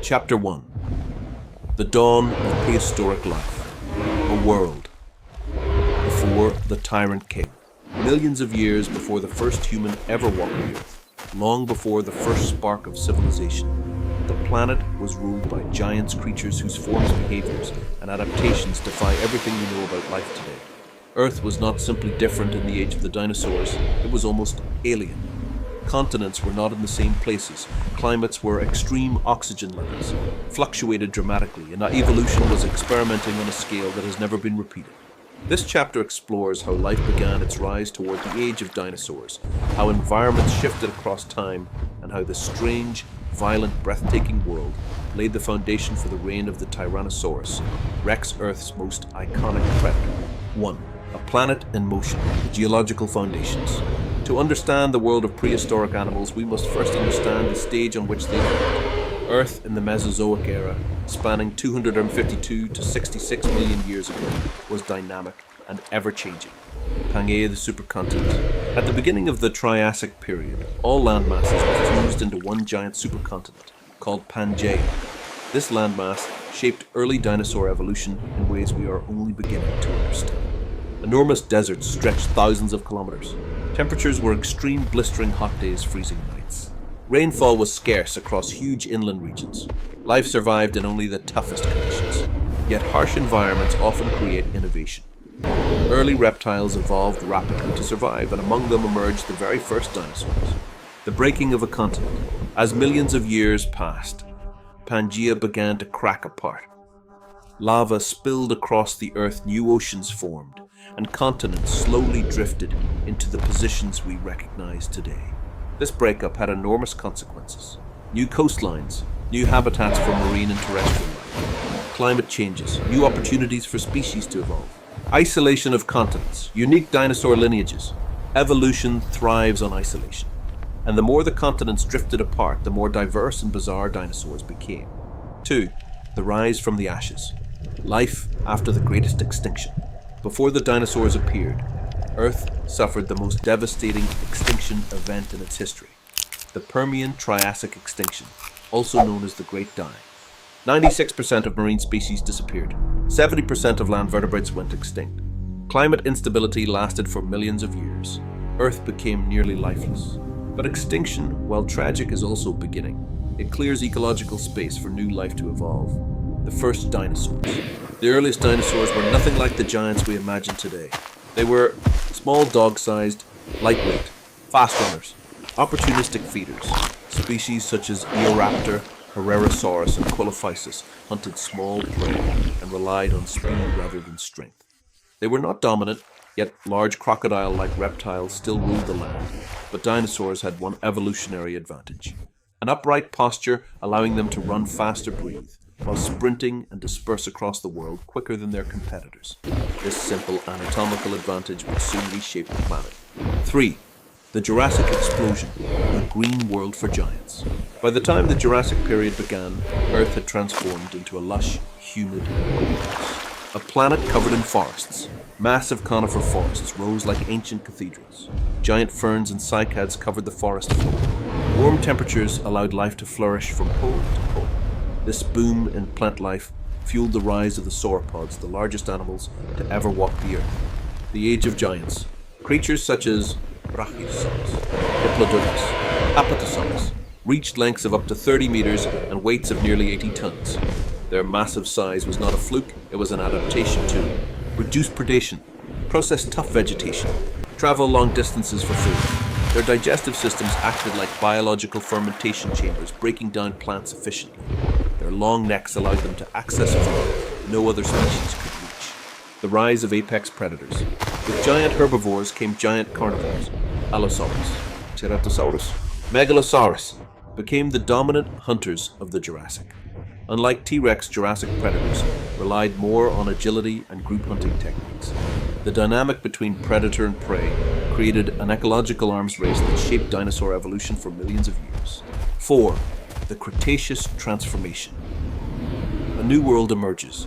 Chapter 1. The Dawn of Prehistoric Life. A world before the Tyrant King. Millions of years before the first human ever walked the earth, long before the first spark of civilization, the planet was ruled by giant creatures whose forms, behaviors, and adaptations defy everything we know about life today. Earth was not simply different in the age of the dinosaurs, it was almost alien. Continents were not in the same places, climates were extreme, oxygen levels fluctuated dramatically, and evolution was experimenting on a scale that has never been repeated. This chapter explores how life began its rise toward the age of dinosaurs, how environments shifted across time, and how this strange, violent, breathtaking world laid the foundation for the reign of the Tyrannosaurus, Rex, Earth's most iconic predator. 1. A planet in motion, the geological foundations. To understand the world of prehistoric animals, we must first understand the stage on which they lived. Earth in the Mesozoic era, spanning 252 to 66 million years ago, was dynamic and ever-changing. Pangaea, the supercontinent. At the beginning of the Triassic period, all landmasses were fused into one giant supercontinent, called Pangaea. This landmass shaped early dinosaur evolution in ways we are only beginning to understand. Enormous deserts stretched thousands of kilometers. Temperatures were extreme, blistering hot days, freezing nights. Rainfall was scarce across huge inland regions. Life survived in only the toughest conditions. Yet harsh environments often create innovation. Early reptiles evolved rapidly to survive, and among them emerged the very first dinosaurs. The breaking of a continent. As millions of years passed, Pangaea began to crack apart. Lava spilled across the earth, new oceans formed, and continents slowly drifted into the positions we recognize today. This breakup had enormous consequences. New coastlines, new habitats for marine and terrestrial life, climate changes, new opportunities for species to evolve, isolation of continents, unique dinosaur lineages. Evolution thrives on isolation. And the more the continents drifted apart, the more diverse and bizarre dinosaurs became. 2. The rise from the ashes. Life after the greatest extinction. Before the dinosaurs appeared, Earth suffered the most devastating extinction event in its history, the Permian-Triassic extinction, also known as the Great Dying. 96% of marine species disappeared. 70% of land vertebrates went extinct. Climate instability lasted for millions of years. Earth became nearly lifeless. But extinction, while tragic, is also beginning. It clears ecological space for new life to evolve. The first dinosaurs. The earliest dinosaurs were nothing like the giants we imagine today. They were small, dog-sized, lightweight, fast runners, opportunistic feeders. Species such as Eoraptor, Herrerasaurus, and Quilophysis hunted small prey and relied on speed rather than strength. They were not dominant, yet large crocodile-like reptiles still ruled the land. But dinosaurs had one evolutionary advantage: an upright posture allowing them to run fast or breathe, while sprinting and disperse across the world quicker than their competitors. This simple anatomical advantage would soon reshape the planet. 3. The Jurassic explosion, a green world for giants. By the time the Jurassic period began, Earth had transformed into a lush, humid wilderness. A planet covered in forests. Massive conifer forests rose like ancient cathedrals. Giant ferns and cycads covered the forest floor. Warm temperatures allowed life to flourish from pole to pole. This boom in plant life fueled the rise of the sauropods, the largest animals to ever walk the earth. The Age of Giants. Creatures such as Brachiosaurus, Diplodocus, Apatosaurus reached lengths of up to 30 meters and weights of nearly 80 tons. Their massive size was not a fluke, it was an adaptation to reduce predation, process tough vegetation, travel long distances for food. Their digestive systems acted like biological fermentation chambers, breaking down plants efficiently. Their long necks allowed them to access food no other species could reach. The rise of apex predators. With giant herbivores came giant carnivores. Allosaurus, Ceratosaurus, Megalosaurus became the dominant hunters of the Jurassic. Unlike T-Rex, Jurassic predators relied more on agility and group hunting techniques. The dynamic between predator and prey created an ecological arms race that shaped dinosaur evolution for millions of years. 4. The Cretaceous transformation. A new world emerges.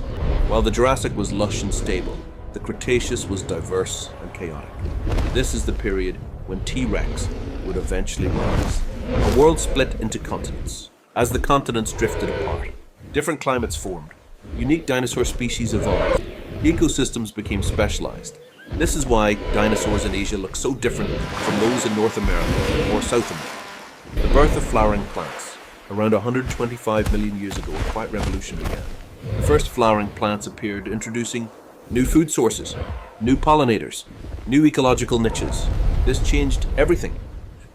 While the Jurassic was lush and stable, the Cretaceous was diverse and chaotic. This is the period when T-Rex would eventually rise. A world split into continents. As the continents drifted apart, different climates formed, unique dinosaur species evolved, ecosystems became specialized. This is why dinosaurs in Asia look so different from those in North America or South America. The birth of flowering plants. Around 125 million years ago, a quiet revolution began. The first flowering plants appeared, introducing new food sources, new pollinators, new ecological niches. This changed everything.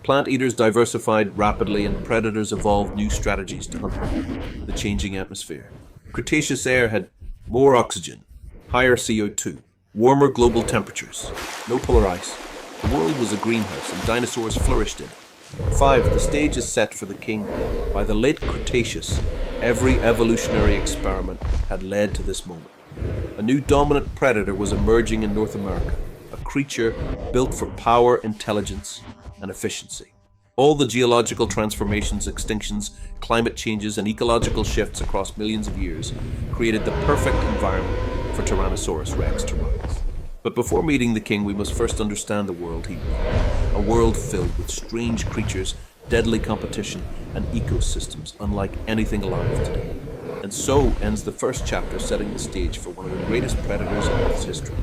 Plant eaters diversified rapidly and predators evolved new strategies to hunt the changing atmosphere. Cretaceous air had more oxygen, higher CO2, warmer global temperatures, no polar ice. The world was a greenhouse and dinosaurs flourished in it. 5. The stage is set for the king. By the late Cretaceous, every evolutionary experiment had led to this moment. A new dominant predator was emerging in North America, a creature built for power, intelligence, and efficiency. All the geological transformations, extinctions, climate changes, and ecological shifts across millions of years created the perfect environment for Tyrannosaurus rex to rise. But before meeting the king, we must first understand the world he lived. A world filled with strange creatures, deadly competition, and ecosystems unlike anything alive today. And so ends the first chapter, setting the stage for one of the greatest predators in Earth's history.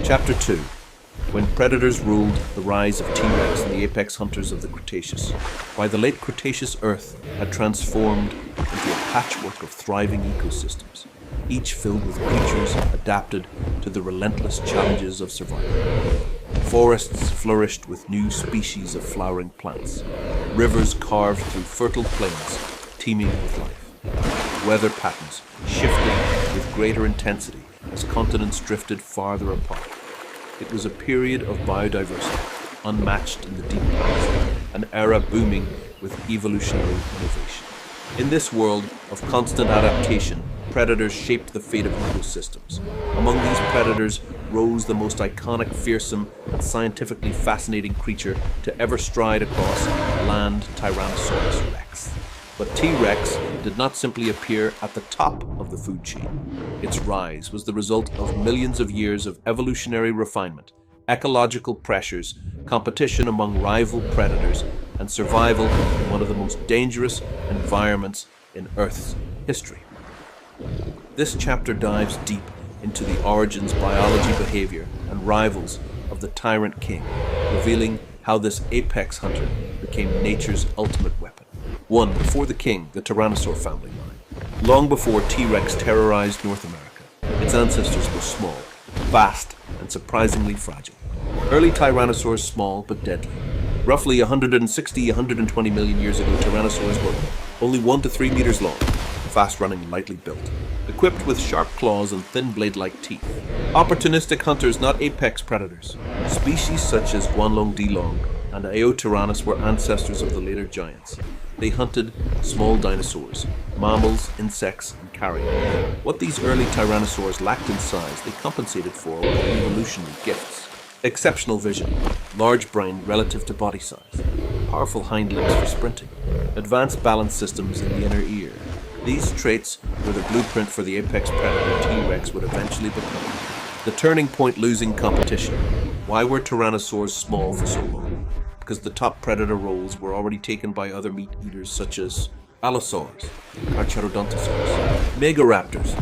Chapter 2. When predators ruled, the rise of T-Rex and the apex hunters of the Cretaceous. By the late Cretaceous, Earth had transformed into a patchwork of thriving ecosystems, each filled with creatures adapted to the relentless challenges of survival. Forests flourished with new species of flowering plants. Rivers carved through fertile plains, teeming with life. Weather patterns shifted with greater intensity as continents drifted farther apart. It was a period of biodiversity, unmatched in the deep past, an era booming with evolutionary innovation. In this world of constant adaptation, predators shaped the fate of ecosystems. Among these predators rose the most iconic, fearsome, and scientifically fascinating creature to ever stride across land, Tyrannosaurus rex. But T-Rex did not simply appear at the top of the food chain. Its rise was the result of millions of years of evolutionary refinement, ecological pressures, competition among rival predators, and survival in one of the most dangerous environments in Earth's history. This chapter dives deep into the origins, biology, behavior, and rivals of the Tyrant King, revealing how this apex hunter became nature's ultimate weapon. 1. Before the king, the Tyrannosaur family line. Long before T-Rex terrorized North America, its ancestors were small, vast, and surprisingly fragile. Early tyrannosaurs small but deadly. Roughly 160-120 million years ago, tyrannosaurs were only 1 to 3 meters long, fast-running, lightly built, equipped with sharp claws and thin blade-like teeth. Opportunistic hunters, not apex predators. Species such as Guanlong Dilong and Eotyrannus were ancestors of the later giants. They hunted small dinosaurs, mammals, insects, and carrion. What these early tyrannosaurs lacked in size, they compensated for with evolutionary gifts. Exceptional vision, large brain relative to body size, powerful hind limbs for sprinting, advanced balance systems in the inner ear. These traits were the blueprint for the apex predator T-Rex would eventually become. The turning point: losing competition. Why were tyrannosaurs small for so long? Because the top predator roles were already taken by other meat eaters such as allosaurs, carcharodontosaurs, megaraptors.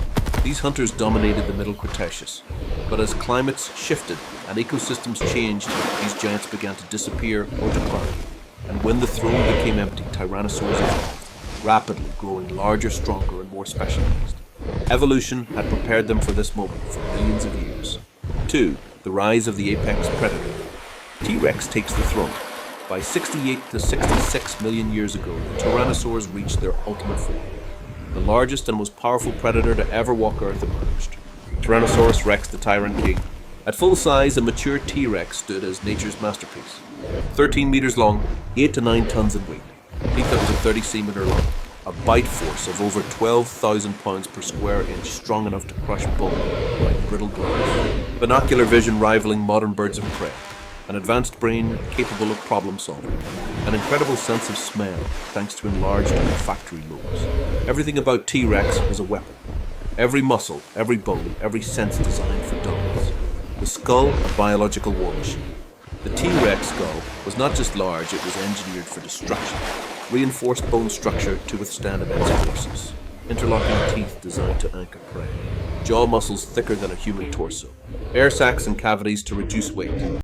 These hunters dominated the Middle Cretaceous, but as climates shifted and ecosystems changed, these giants began to disappear or decline. And when the throne became empty, tyrannosaurs evolved, rapidly growing larger, stronger, and more specialized. Evolution had prepared them for this moment for millions of years. 2. The rise of the apex predator. T-Rex takes the throne. By 68 to 66 million years ago, the tyrannosaurs reached their ultimate form. The largest and most powerful predator to ever walk Earth emerged. Tyrannosaurus rex, the Tyrant King. At full size, a mature T-Rex stood as nature's masterpiece. 13 meters long, 8 to 9 tons in weight. Teeth up to 30 centimeter long. A bite force of over 12,000 pounds per square inch, strong enough to crush bone like brittle glass. Binocular vision rivaling modern birds of prey. An advanced brain capable of problem solving. An incredible sense of smell thanks to enlarged olfactory lobes. Everything about T-Rex was a weapon. Every muscle, every bone, every sense designed for dominance. The skull, a biological war machine. The T-Rex skull was not just large, it was engineered for destruction. Reinforced bone structure to withstand immense forces. Interlocking teeth designed to anchor prey. Jaw muscles thicker than a human torso. Air sacs and cavities to reduce weight.